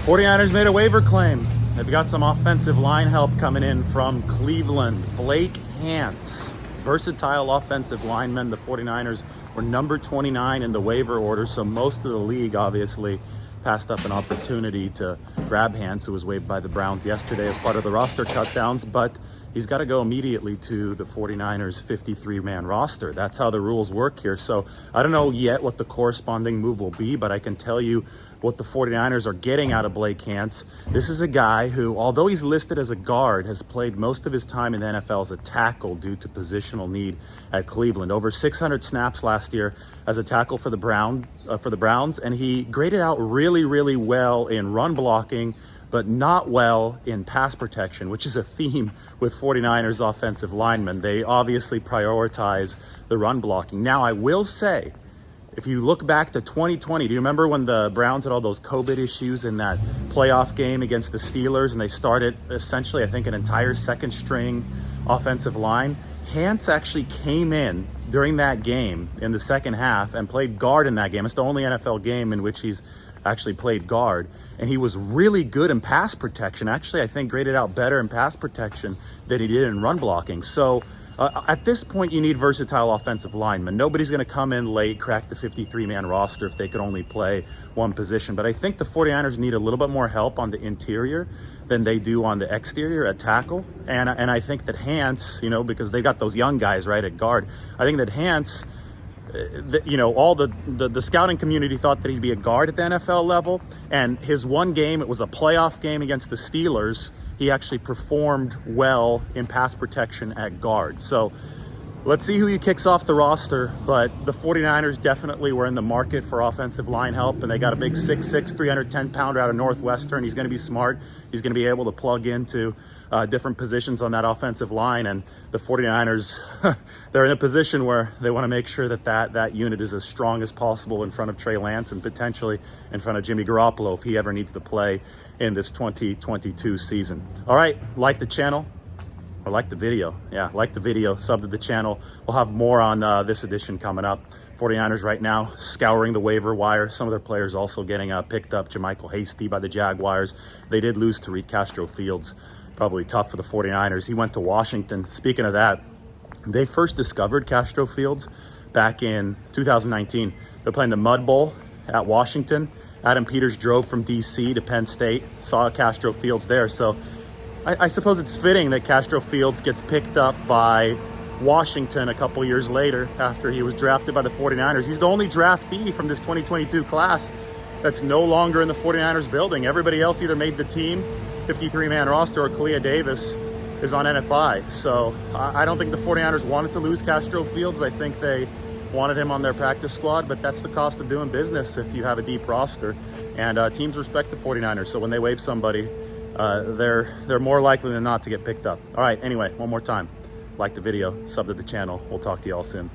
49ers made a waiver claim. They've got some offensive line help coming in from Cleveland. Blake Hance, versatile offensive lineman. The 49ers were number 29 in the waiver order, so most of the league obviously passed up an opportunity to grab Hance, who was waived by the Browns yesterday as part of the roster cutdowns, but he's got to go immediately to the 49ers 53-man roster. That's how the rules work here. So I don't know yet what the corresponding move will be, but I can tell you what the 49ers are getting out of Blake Hance. This is a guy who, although he's listed as a guard, has played most of his time in the NFL as a tackle due to positional need at Cleveland. Over 600 snaps last year as a tackle for the Browns, and he graded out really well in run blocking, but not well in pass protection, which is a theme with 49ers offensive linemen. They obviously prioritize the run blocking. Now, I will say, if you look back to 2020, do you remember when the Browns had all those COVID issues in that playoff game against the Steelers, and they started essentially, I think, an entire second string offensive line? Hance actually came in during that game in the second half and played guard in that game. It's the only NFL game in which he's actually played guard, and he was really good in pass protection. Actually, I think graded out better in pass protection than he did in run blocking. So at this point, you need versatile offensive linemen. Nobody's going to come in late, crack the 53-man roster if they could only play one position. But I think the 49ers need a little bit more help on the interior than they do on the exterior at tackle. And I think that Hance, because they've got those young guys right at guard, I think that Hance, all the scouting community thought that he'd be a guard at the NFL level. And his one game, it was a playoff game against the Steelers. He actually performed well in pass protection at guard. So let's see who he kicks off the roster, but the 49ers definitely were in the market for offensive line help, and they got a big 6'6", 310-pounder out of Northwestern. He's going to be smart. He's going to be able to plug into different positions on that offensive line, and the 49ers, they're in a position where they want to make sure that unit is as strong as possible in front of Trey Lance and potentially in front of Jimmy Garoppolo if he ever needs to play in this 2022 season. All right, like the channel. Or like the video. Yeah, like the video, sub to the channel. We'll have more on this edition coming up. 49ers right now scouring the waiver wire. Some of their players also getting picked up. Jermichael Hasty by the Jaguars. They did lose Tariq Castro-Fields. Probably tough for the 49ers. He went to Washington. Speaking of that, they first discovered Castro-Fields back in 2019. They're playing the Mud Bowl at Washington. Adam Peters drove from D.C. to Penn State, saw Castro-Fields there. So I suppose it's fitting that Castro-Fields gets picked up by Washington a couple years later after he was drafted by the 49ers. He's the only draftee from this 2022 class that's no longer in the 49ers building. Everybody else either made the team, 53-man roster, or Kalia Davis is on NFI. So I don't think the 49ers wanted to lose Castro-Fields. I think they wanted him on their practice squad, but that's the cost of doing business if you have a deep roster. And teams respect the 49ers, so when they waive somebody, they're more likely than not to get picked up. All right, anyway, one more time. Like the video, sub to the channel. We'll talk to you all soon.